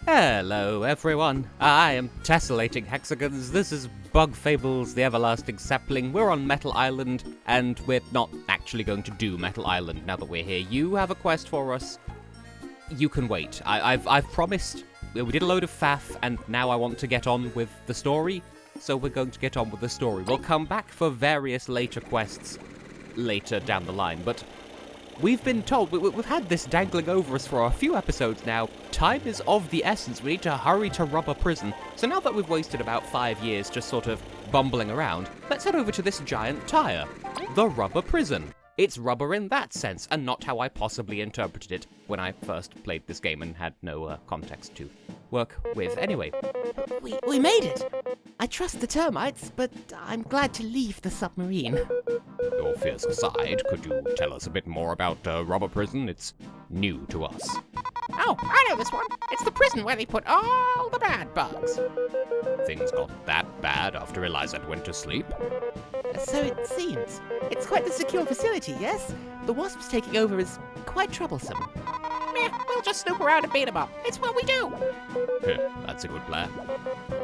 Hello everyone, I am Tessellating Hexagons, this is Fables, the Everlasting Sapling. We're on Metal Island, and we're not actually going to do Metal Island now that we're here. You have a quest for us, you can wait. I've promised, we did a load of faff, and now I want to get on with the story, so we're going to get on with the story. We'll come back for various later quests later down the line, but we've been told, we've had this dangling over us for a few episodes now. Time is of the essence. We need to hurry to Rubber Prison. So now that we've wasted about 5 years just sort of bumbling around, let's head over to this giant tire, the Rubber Prison. It's rubber in that sense, and not how I possibly interpreted it when I first played this game and had no context to work with. Anyway. We made it! I trust the termites, but I'm glad to leave the submarine. Your fierce aside, could you tell us a bit more about Rubber Prison? It's new to us. Oh, I know this one. It's the prison where they put all the bad bugs. Things got that bad after Eliza went to sleep? So it seems. It's quite the secure facility, yes? The wasps taking over is quite troublesome. Meh, we'll just snoop around and beat them up. It's what we do. That's a good plan.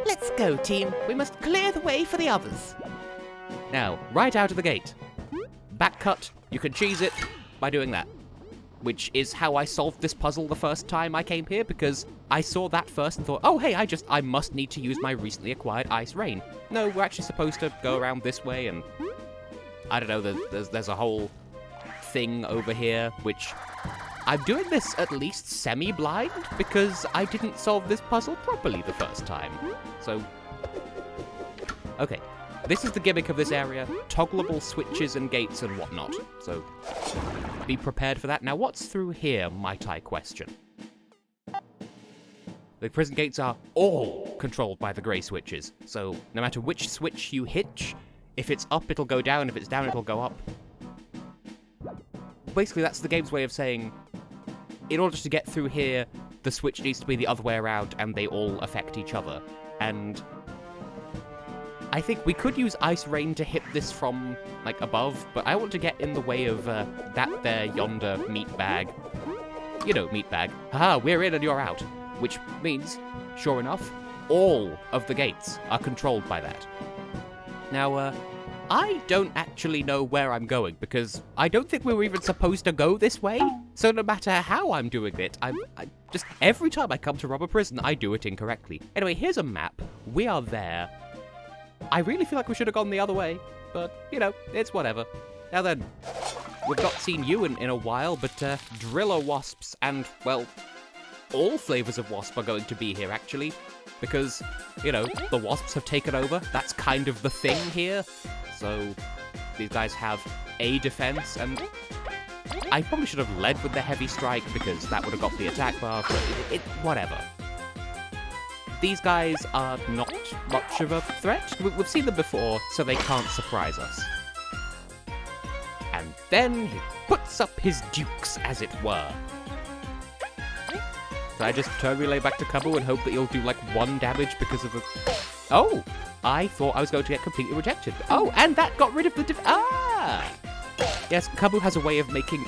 Let's go, team. We must clear the way for the others. Now, right out of the gate. Back cut, you can cheese it by doing that. Which is how I solved this puzzle the first time I came here, because I saw that first and thought, oh hey, I must need to use my recently acquired Ice Rain. No, we're actually supposed to go around this way, and I don't know, there's a whole thing over here, which I'm doing this at least semi-blind, because I didn't solve this puzzle properly the first time. So, okay. This is the gimmick of this area, toggleable switches and gates and whatnot, so be prepared for that. Now what's through here, might I question? The prison gates are all controlled by the grey switches, so no matter which switch you hitch, if it's up it'll go down, if it's down it'll go up. Basically that's the game's way of saying, in order to get through here, the switch needs to be the other way around and they all affect each other, and I think we could use Ice Rain to hit this from, like, above, but I want to get in the way of that there yonder meat bag. You know, meat bag. Haha, we're in and you're out. Which means, sure enough, all of the gates are controlled by that. Now, I don't actually know where I'm going, because I don't think we were even supposed to go this way. So no matter how I'm doing it, I just, every time I come to Rubber Prison, I do it incorrectly. Anyway, here's a map. We are there. I really feel like we should have gone the other way, but, you know, it's whatever. Now then, we've not seen you in a while, but driller wasps and, well, all flavors of wasp are going to be here, actually, because, you know, the wasps have taken over. That's kind of the thing here. So these guys have a defense, and I probably should have led with the heavy strike, because that would have got the attack bar, but whatever. These guys are not much of a threat. We've seen them before, so they can't surprise us. And then he puts up his dukes, as it were. So I just turn relay back to Kabu and hope that he'll do like 1 damage because of a... Oh! I thought I was going to get completely rejected. Oh, and that got rid of the Ah! Yes, Kabu has a way of making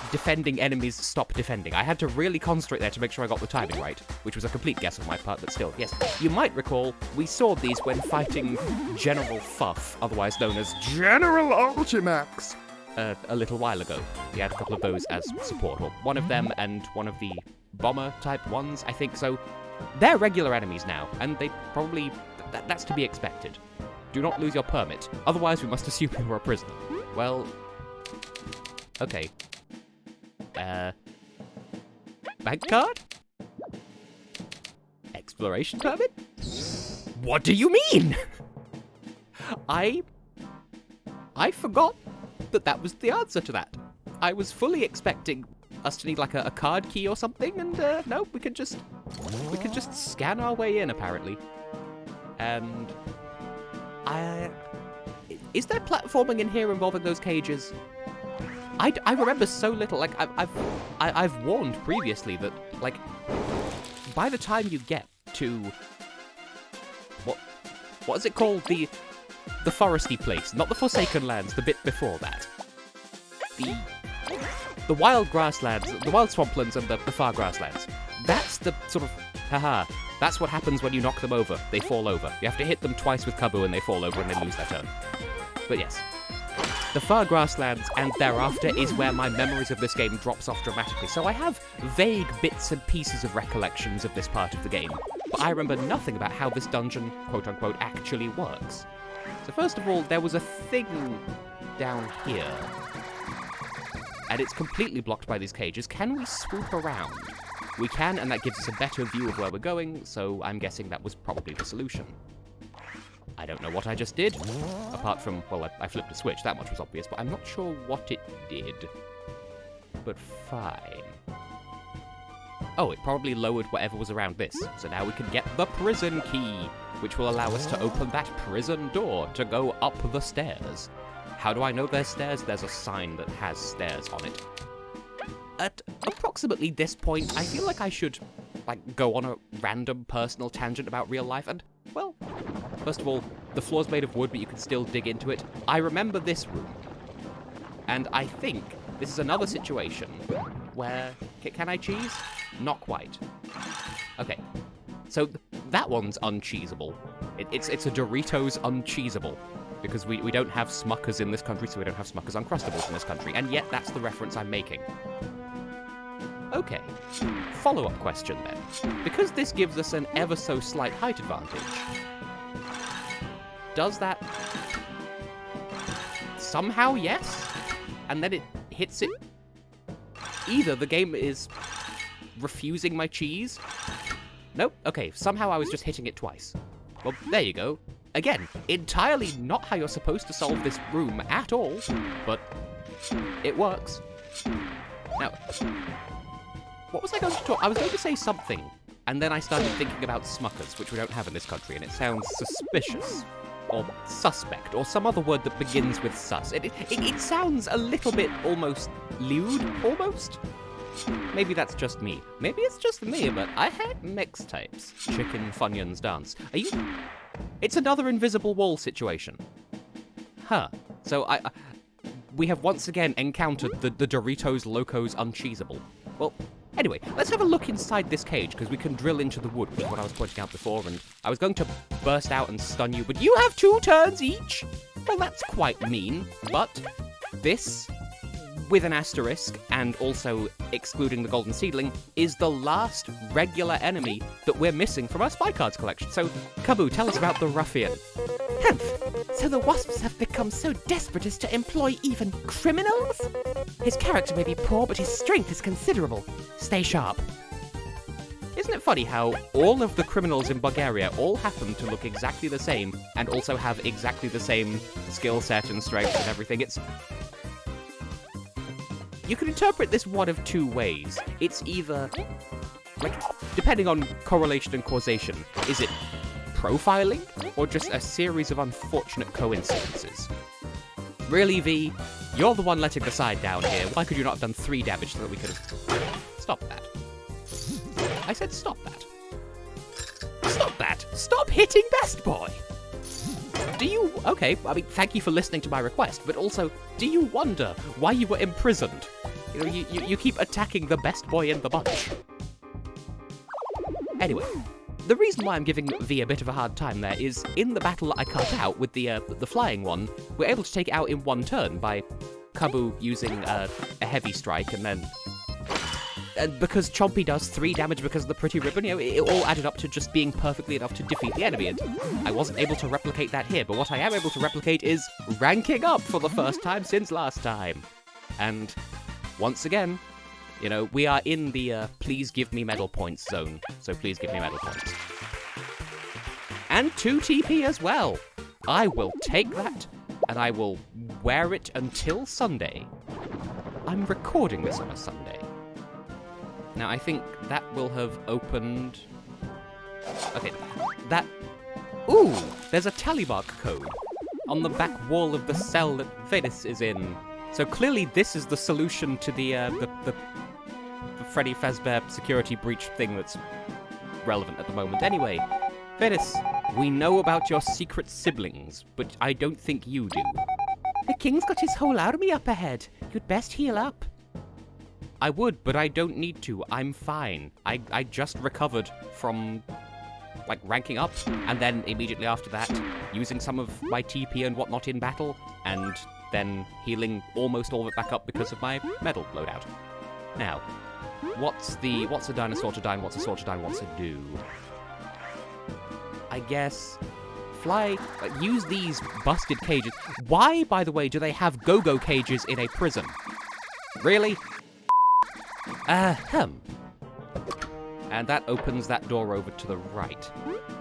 defending enemies stop defending. I had to really concentrate there to make sure I got the timing right, which was a complete guess on my part, but still, yes. You might recall, we saw these when fighting General Fuff, otherwise known as General Ultimax, a little while ago. We had a couple of those as support, or one of them and one of the bomber-type ones, I think. So they're regular enemies now, and they probably... that's to be expected. Do not lose your permit, otherwise we must assume you were a prisoner. Well, okay. Bank card? Exploration permit? What do you mean? I forgot that was the answer to that. I was fully expecting us to need like a card key or something, and no, we can just scan our way in apparently. And is there platforming in here involving those cages? I remember so little. Like I've warned previously that like by the time you get to what is it called, the foresty place, not the Forsaken Lands, the bit before that, the the wild grasslands, the wild swamplands and the far grasslands. That's the sort of, that's what happens when you knock them over. They fall over. You have to hit them twice with Kabu and they fall over and they lose their turn. But yes. The far grasslands and thereafter is where my memories of this game drops off dramatically. So I have vague bits and pieces of recollections of this part of the game, but I remember nothing about how this dungeon, quote-unquote, actually works. So first of all, there was a thing down here, and it's completely blocked by these cages. Can we swoop around? We can, and that gives us a better view of where we're going, so I'm guessing that was probably the solution. I don't know what I just did, apart from, well, I flipped a switch, that much was obvious, but I'm not sure what it did. But fine. Oh, it probably lowered whatever was around this, so now we can get the prison key, which will allow us to open that prison door to go up the stairs. How do I know there's stairs? There's a sign that has stairs on it. At approximately this point, I feel like I should, go on a random personal tangent about real life, and, well, first of all, the floor's made of wood, but you can still dig into it. I remember this room, and I think this is another situation where... Can I cheese? Not quite. Okay, so that one's uncheesable. It's a Doritos Uncheesable, because we don't have Smuckers in this country, so we don't have Smuckers Uncrustables in this country, and yet that's the reference I'm making. Okay, follow-up question then. Because this gives us an ever so slight height advantage, does that somehow, yes? And then it hits it? Either the game is refusing my cheese. Nope, okay, somehow I was just hitting it twice. Well, there you go. Again, entirely not how you're supposed to solve this room at all, but it works. Now, what was I going to talk? I was going to say something, and then I started thinking about Smuckers, which we don't have in this country, and it sounds suspicious, or suspect, or some other word that begins with sus. It sounds a little bit almost lewd, almost? Maybe that's just me. Maybe it's just me, but I hate mixtapes. Chicken Funyuns dance. Are you... It's another invisible wall situation. Huh. So we have once again encountered the Doritos Locos Uncheesable. Well, anyway, let's have a look inside this cage, because we can drill into the wood, which is what I was pointing out before, and I was going to burst out and stun you, but you have 2 turns each? Well, that's quite mean, but this, with an asterisk, and also excluding the golden seedling, is the last regular enemy that we're missing from our spy cards collection. So, Kabu, tell us about the ruffian. Humph! So the wasps have become so desperate as to employ even criminals? His character may be poor, but his strength is considerable. Stay sharp. Isn't it funny how all of the criminals in Bugaria all happen to look exactly the same, and also have exactly the same skill set and strength and everything? It's... You can interpret this one of 2 ways. It's either, depending on correlation and causation, is it profiling, or just a series of unfortunate coincidences? Really, V? You're the one letting the side down here. Why could you not have done 3 damage so that we could have... Stop that. I said stop that. Stop that! Stop hitting Best Boy! Do you... Okay, I mean, thank you for listening to my request, but also, do you wonder why you were imprisoned? You know, you keep attacking the best boy in the bunch. Anyway, the reason why I'm giving V a bit of a hard time there is, in the battle I cut out with the flying one, we're able to take it out in 1 turn by Kabu using a heavy strike, and then... And because Chompy does 3 damage because of the pretty ribbon, you know, it all added up to just being perfectly enough to defeat the enemy, and I wasn't able to replicate that here, but what I am able to replicate is ranking up for the first time since last time. And, once again, you know, we are in the please give me medal points zone, so please give me medal points. And 2 TP as well! I will take that, and I will wear it until Sunday. I'm recording this on a Sunday. Now, I think that will have opened... Okay, that... Ooh! There's a tally-mark code on the back wall of the cell that Venice is in. So clearly this is the solution to the Freddy Fazbear security breach thing that's relevant at the moment. Anyway, Venice, we know about your secret siblings, but I don't think you do. The king's got his whole army up ahead. You'd best heal up. I would, but I don't need to. I'm fine. I just recovered from, like, ranking up, and then immediately after that, using some of my TP and whatnot in battle, and then healing almost all of it back up because of my medal loadout. Now, what's a dinosaur to dine, what's a sword to dine, what's a do? I guess fly, use these busted cages. Why, by the way, do they have go-go cages in a prison? Really? Ahem. And that opens that door over to the right.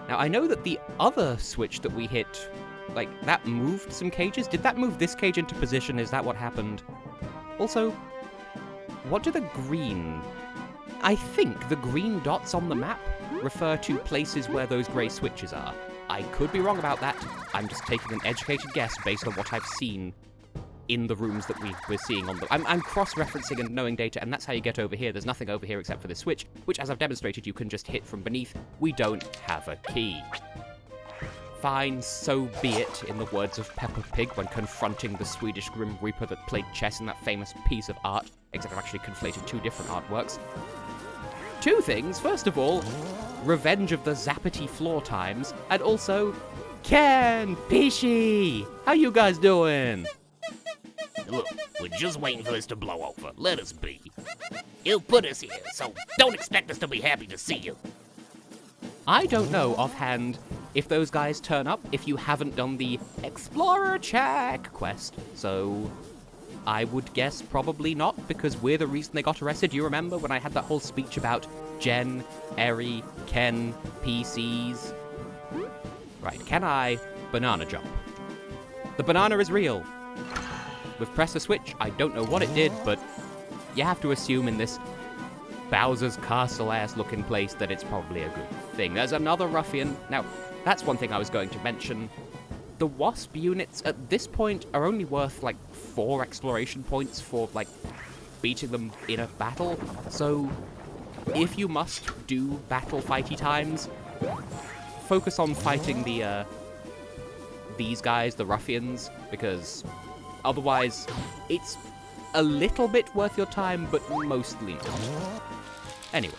Now, I know that the other switch that we hit, like, that moved some cages. Did that move this cage into position? Is that what happened? Also, what do the green... I think the green dots on the map refer to places where those grey switches are. I could be wrong about that. I'm just taking an educated guess based on what I've seen in the rooms that we're seeing on the... I'm cross-referencing and knowing data, and that's how you get over here. There's nothing over here except for this switch, which, as I've demonstrated, you can just hit from beneath. We don't have a key. Fine, so be it, in the words of Peppa Pig when confronting the Swedish Grim Reaper that played chess in that famous piece of art, except I've actually conflated two different artworks. Two things. First of all, Revenge of the Zappity Floor Times, and also, Ken Pishy! How you guys doing? Look, we're just waiting for this to blow over. Let us be. He'll put us here, so don't expect us to be happy to see you. I don't know offhand if those guys turn up if you haven't done the Explorer Check quest, so I would guess probably not, because we're the reason they got arrested. You remember when I had that whole speech about Jen, Eri, Ken, PCs? Right, can I banana jump? The banana is real. We've pressed a switch. I don't know what it did, but you have to assume in this Bowser's Castle-ass looking place that it's probably a good thing. There's another ruffian. Now, that's one thing I was going to mention. The Wasp units at this point are only worth like 4 exploration points for like beating them in a battle. So if you must do battle fighty times, focus on fighting the these guys, the ruffians, because otherwise it's a little bit worth your time, but mostly not. Anyway.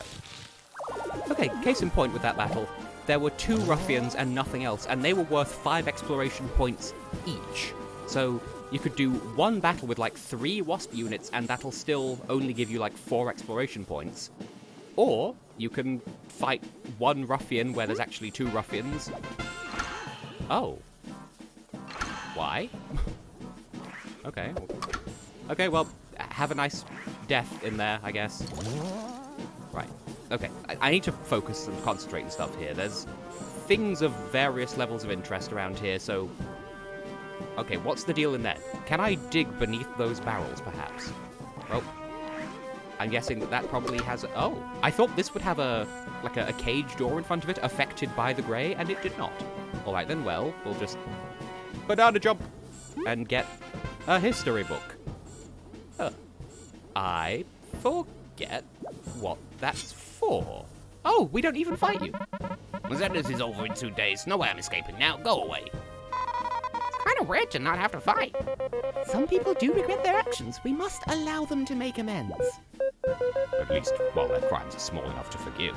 Okay, case in point with that battle, there were 2 ruffians and nothing else, and they were worth 5 exploration points each. So you could do one battle with like 3 Wasp units, and that'll still only give you like 4 exploration points. Or you can fight 1 ruffian where there's actually 2 ruffians. Oh. Why? Okay. Okay, well, have a nice death in there, I guess. Right. Okay, I need to focus and concentrate and stuff here. There's things of various levels of interest around here, so... Okay, what's the deal in there? Can I dig beneath those barrels, perhaps? Well, I'm guessing that probably has... Oh, I thought this would have a cage door in front of it affected by the grey, and it did not. Alright then, well, we'll just banana jump and get a history book. I forget what that's for. Oh, we don't even fight you. This is over in 2 days. No way I'm escaping now. Go away. It's kind of weird to not have to fight. Some people do regret their actions. We must allow them to make amends. At least while their crimes are small enough to forgive.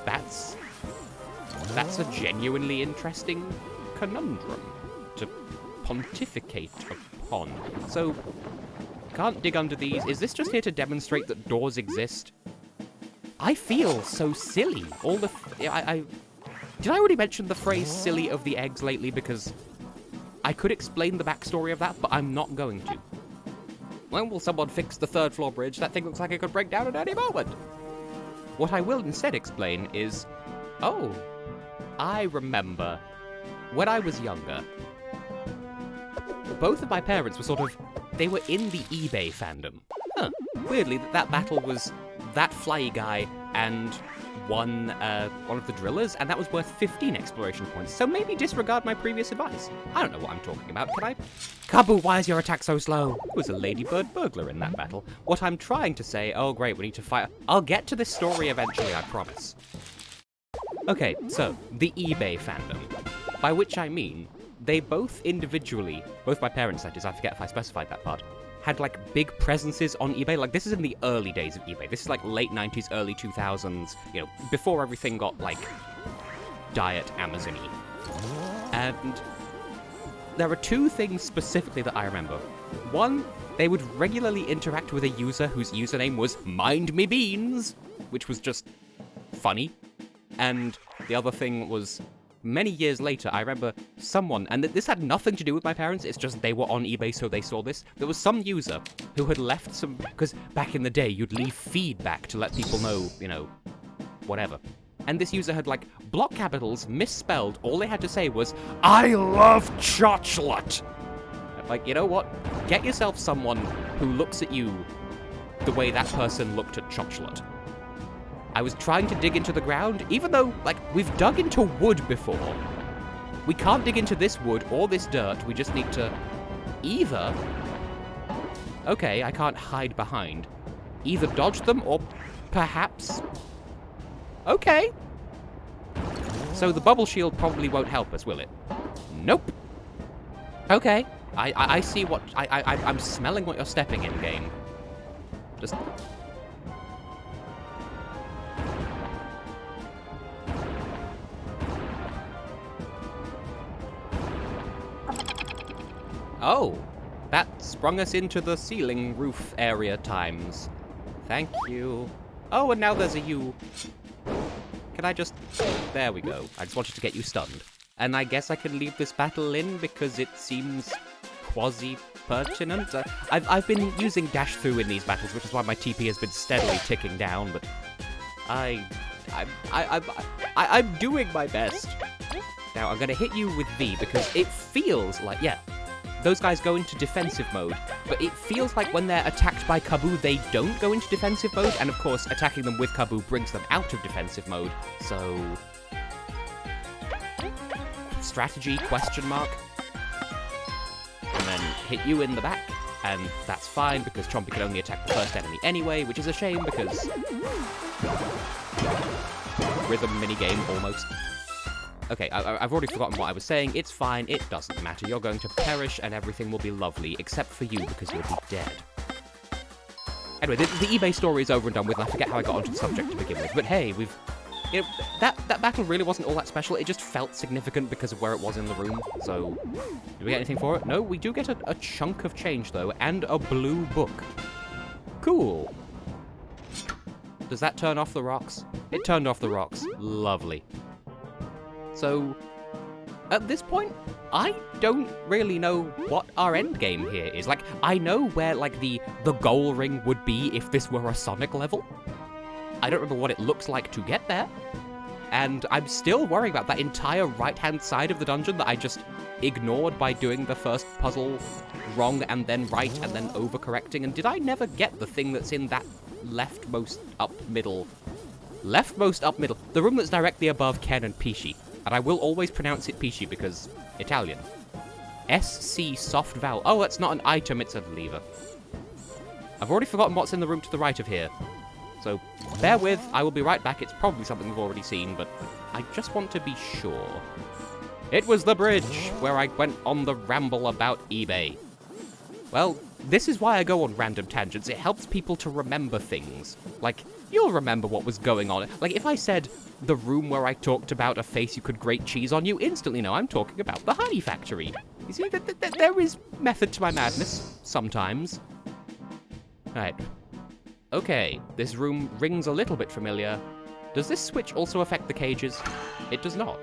That's a genuinely interesting conundrum to pontificate upon. So, can't dig under these. Is this just here to demonstrate that doors exist? I feel so silly. All the... did I already mention the phrase silly of the eggs lately? Because I could explain the backstory of that, but I'm not going to. When will someone fix the 3rd floor bridge? That thing looks like it could break down at any moment. What I will instead explain is... Oh, I remember when I was younger, both of my parents were sort of... They were in the eBay fandom. Huh. Weirdly, that battle was that flyy guy and one of the drillers, and that was worth 15 exploration points. So maybe disregard my previous advice. I don't know what I'm talking about. Can I... Kabu, why is your attack so slow? There was a ladybird burglar in that battle. What I'm trying to say... Oh, great, we need to fight... I'll get to this story eventually, I promise. Okay, so, the eBay fandom. By which I mean... They both individually, both my parents that is, I forget if I specified that part, had like big presences on eBay. Like this is in the early days of eBay. This is like late 90s, early 2000s, you know, before everything got like diet Amazon-y. And there are two things specifically that I remember. One, they would regularly interact with a user whose username was Mind Me Beans, which was just funny. And the other thing was, many years later, I remember someone, and this had nothing to do with my parents, it's just they were on eBay so they saw this. There was some user who had left some, because back in the day, you'd leave feedback to let people know, you know, whatever. And this user had, like, block capitals misspelled. All they had to say was, I love chocolate! Like, you know what? Get yourself someone who looks at you the way that person looked at chocolate. I was trying to dig into the ground, even though, like, we've dug into wood before. We can't dig into this wood or this dirt, we just need to either... Okay, I can't hide behind. Either dodge them or perhaps... Okay. So the bubble shield probably won't help us, will it? Nope. Okay. I see what... I'm smelling what you're stepping in, game. Just... Oh, that sprung us into the ceiling roof area times. Thank you. Oh, and now there's a U. Can I just... There we go. I just wanted to get you stunned. And I guess I can leave this battle in because it seems quasi-pertinent. I've been using dash through in these battles, which is why my TP has been steadily ticking down, but I'm doing my best. Now, I'm gonna hit you with V because it feels like, yeah, those guys go into defensive mode, but it feels like when they're attacked by Kaboo, they don't go into defensive mode, and of course, attacking them with Kaboo brings them out of defensive mode, so... Strategy, question mark. And then hit you in the back, and that's fine, because Chompy can only attack the first enemy anyway, which is a shame, because... Rhythm minigame, almost. Okay, I've already forgotten what I was saying. It's fine, it doesn't matter. You're going to perish and everything will be lovely, except for you, because you'll be dead. Anyway, the eBay story is over and done with, and I forget how I got onto the subject to begin with. But hey, we've... You know, that battle really wasn't all that special. It just felt significant because of where it was in the room. So, do we get anything for it? No, we do get a chunk of change, though, and a blue book. Cool. Does that turn off the rocks? It turned off the rocks. Lovely. So, at this point, I don't really know what our end game here is. Like, I know where, like, the goal ring would be if this were a Sonic level. I don't remember what it looks like to get there. And I'm still worrying about that entire right-hand side of the dungeon that I just ignored by doing the first puzzle wrong and then right and then overcorrecting. And did I never get the thing that's in that leftmost up middle? Leftmost up middle. The room that's directly above Ken and Pishi. And I will always pronounce it Pishi because Italian. SC soft vowel. Oh, that's not an item, it's a lever. I've already forgotten what's in the room to the right of here. So, bear with, I will be right back. It's probably something we've already seen, but I just want to be sure. It was the bridge, where I went on the ramble about eBay. Well, this is why I go on random tangents. It helps people to remember things. Like, you'll remember what was going on. Like, if I said the room where I talked about a face you could grate cheese on, you instantly know I'm talking about the honey factory. You see, there is method to my madness, sometimes. Alright. Okay, this room rings a little bit familiar. Does this switch also affect the cages? It does not.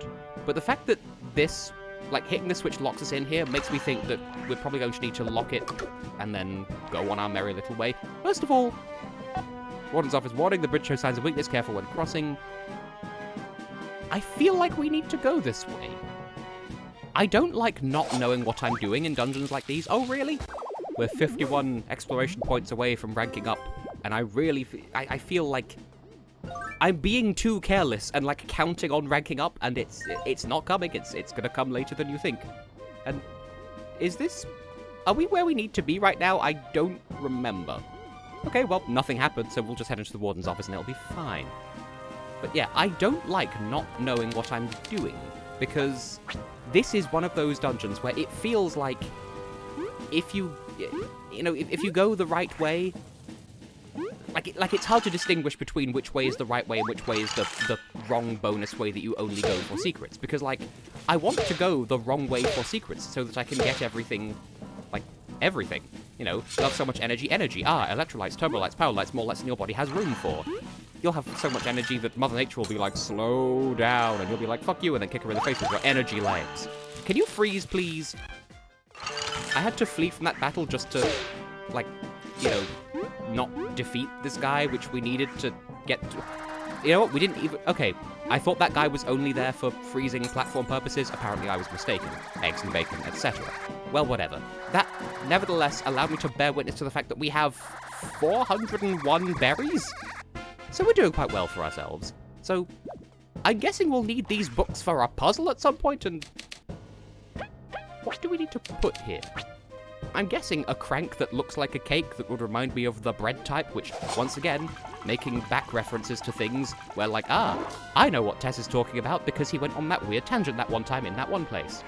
But the fact that this, like, hitting the switch locks us in here makes me think that we're probably going to need to lock it and then go on our merry little way. First of all, Warden's office warning, the bridge shows signs of weakness, careful when crossing. I feel like we need to go this way. I don't like not knowing what I'm doing in dungeons like these. Oh, really? We're 51 exploration points away from ranking up, and I really I feel like I'm being too careless and like counting on ranking up, and it's not coming. It's gonna come later than you think. And is this... Are we where we need to be right now? I don't remember. Okay, well, nothing happened, so we'll just head into the Warden's office and it'll be fine. But yeah, I don't like not knowing what I'm doing, because this is one of those dungeons where it feels like if you you know, if you go the right way, like it's hard to distinguish between which way is the right way and which way is the wrong bonus way that you only go for secrets. Because, like, I want to go the wrong way for secrets so that I can get everything, like, everything. You know, not so much energy. Electrolytes, turbo lights, power lights, more lights than your body has room for. You'll have so much energy that Mother Nature will be like, slow down, and you'll be like, fuck you, and then kick her in the face with your energy legs. Can you freeze, please? I had to flee from that battle just to, like, you know, not defeat this guy, which we needed to get to. You know what, we didn't even... Okay, I thought that guy was only there for freezing platform purposes. Apparently I was mistaken. Eggs and bacon, etc. Well, whatever. That, nevertheless, allowed me to bear witness to the fact that we have 401 berries? So we're doing quite well for ourselves. So, I'm guessing we'll need these books for our puzzle at some point, and... What do we need to put here? I'm guessing a crank that looks like a cake that would remind me of the bread type, which, once again, making back references to things where, like, I know what Tess is talking about because he went on that weird tangent that one time in that one place.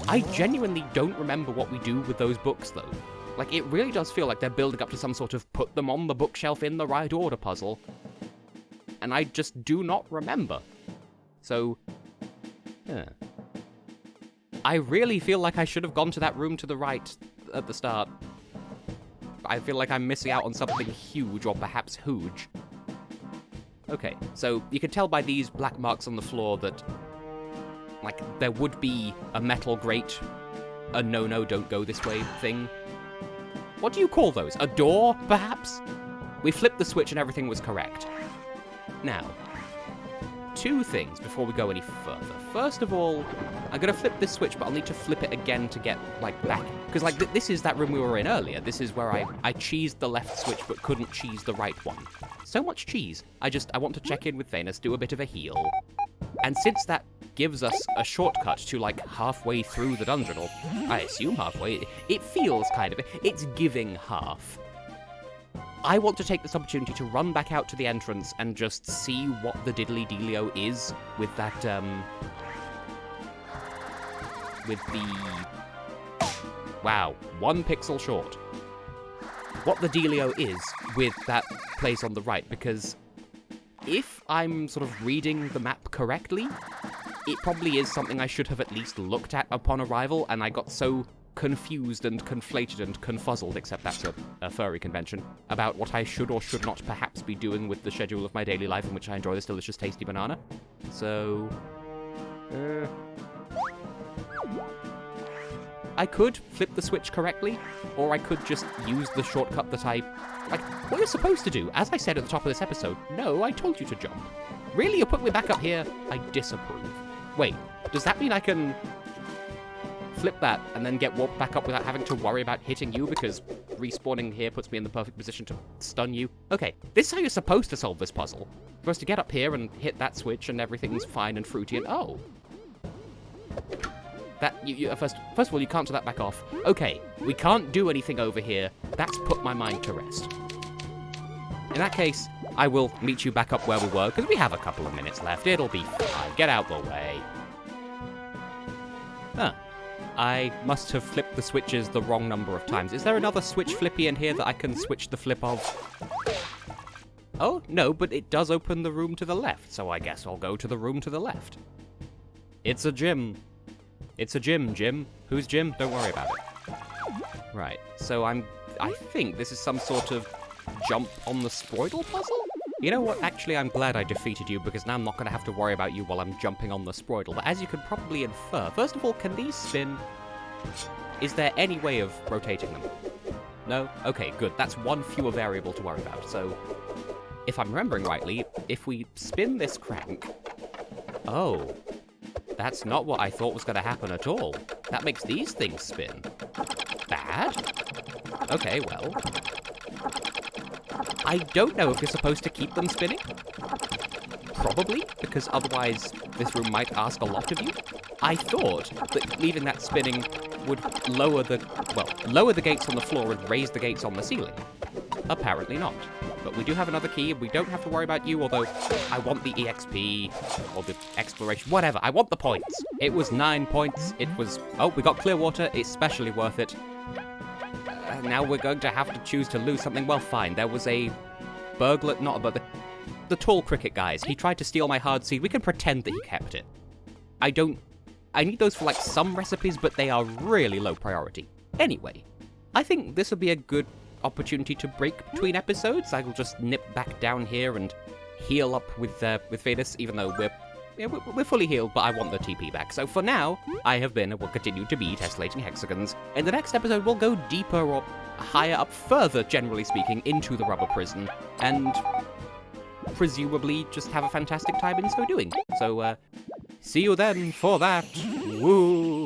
I genuinely don't remember what we do with those books, though. Like, it really does feel like they're building up to some sort of put them on the bookshelf in the right order puzzle. And I just do not remember. So, yeah. I really feel like I should have gone to that room to the right at the start. I feel like I'm missing out on something huge, or perhaps huge. Okay, so you can tell by these black marks on the floor that, like, there would be a metal grate, a no, don't go this way thing. What do you call those? A door, perhaps? We flipped the switch and everything was correct. Now, two things before we go any further. First of all, I'm gonna flip this switch, but I'll need to flip it again to get, like, back. Because, like, this is that room we were in earlier. This is where I cheesed the left switch, but couldn't cheese the right one. So much cheese. I want to check in with Venus, do a bit of a heal. And since that gives us a shortcut to, like, halfway through the dungeon, or I assume halfway, it feels kind of, it's giving half. I want to take this opportunity to run back out to the entrance and just see what the diddly-dealio is with that, with the... Wow, 1 pixel short. What the dealio is with that place on the right, because if I'm sort of reading the map correctly, it probably is something I should have at least looked at upon arrival, and I got so confused and conflated and confuzzled, except that's a furry convention, about what I should or should not perhaps be doing with the schedule of my daily life in which I enjoy this delicious, tasty banana. So... I could flip the switch correctly, or I could just use the shortcut that like, what you're supposed to do, as I said at the top of this episode. No, I told you to jump. Really? You're putting me back up here? I disapprove. Wait, does that mean I can flip that and then get warped back up without having to worry about hitting you, because respawning here puts me in the perfect position to stun you? Okay, this is how you're supposed to solve this puzzle. You're supposed to get up here and hit that switch and everything's fine and fruity and oh. That, first of all, you can't turn that back off. Okay, we can't do anything over here. That's put my mind to rest. In that case, I will meet you back up where we were, because we have a couple of minutes left. It'll be fine. Get out the way. Huh. I must have flipped the switches the wrong number of times. Is there another switch flippy in here that I can switch the flip of? Oh, no, but it does open the room to the left, so I guess I'll go to the room to the left. It's a gym. It's a gym, Jim. Who's Jim? Don't worry about it. Right, so I think this is some sort of jump on the Sproidle puzzle? You know what, actually I'm glad I defeated you, because now I'm not going to have to worry about you while I'm jumping on the Sproidle. But as you can probably infer, first of all, can these spin? Is there any way of rotating them? No? Okay, good. That's one fewer variable to worry about. So, if I'm remembering rightly, if we spin this crank... Oh... That's not what I thought was going to happen at all. That makes these things spin. Bad? Okay, well... I don't know if you're supposed to keep them spinning. Probably, because otherwise this room might ask a lot of you. I thought that leaving that spinning would lower the gates on the floor and raise the gates on the ceiling. Apparently not. But we do have another key, and we don't have to worry about you, although I want the EXP, or the exploration, whatever. I want the points. It was 9 points. It was... Oh, we got clear water. It's especially worth it. now we're going to have to choose to lose something. Well, fine. There was a burglar, not a burglar. The tall cricket guys. He tried to steal my hard seed. We can pretend that he kept it. I need those for, like, some recipes, but they are really low priority. Anyway, I think this would be a good opportunity to break between episodes. I will just nip back down here and heal up with Venus, even though we're fully healed, but I want the TP back. So for now, I have been and will continue to be Tessellating Hexagons. In the next episode, we'll go deeper or higher up, further, generally speaking, into the rubber prison, and presumably just have a fantastic time in so doing. So, see you then for that. Woo!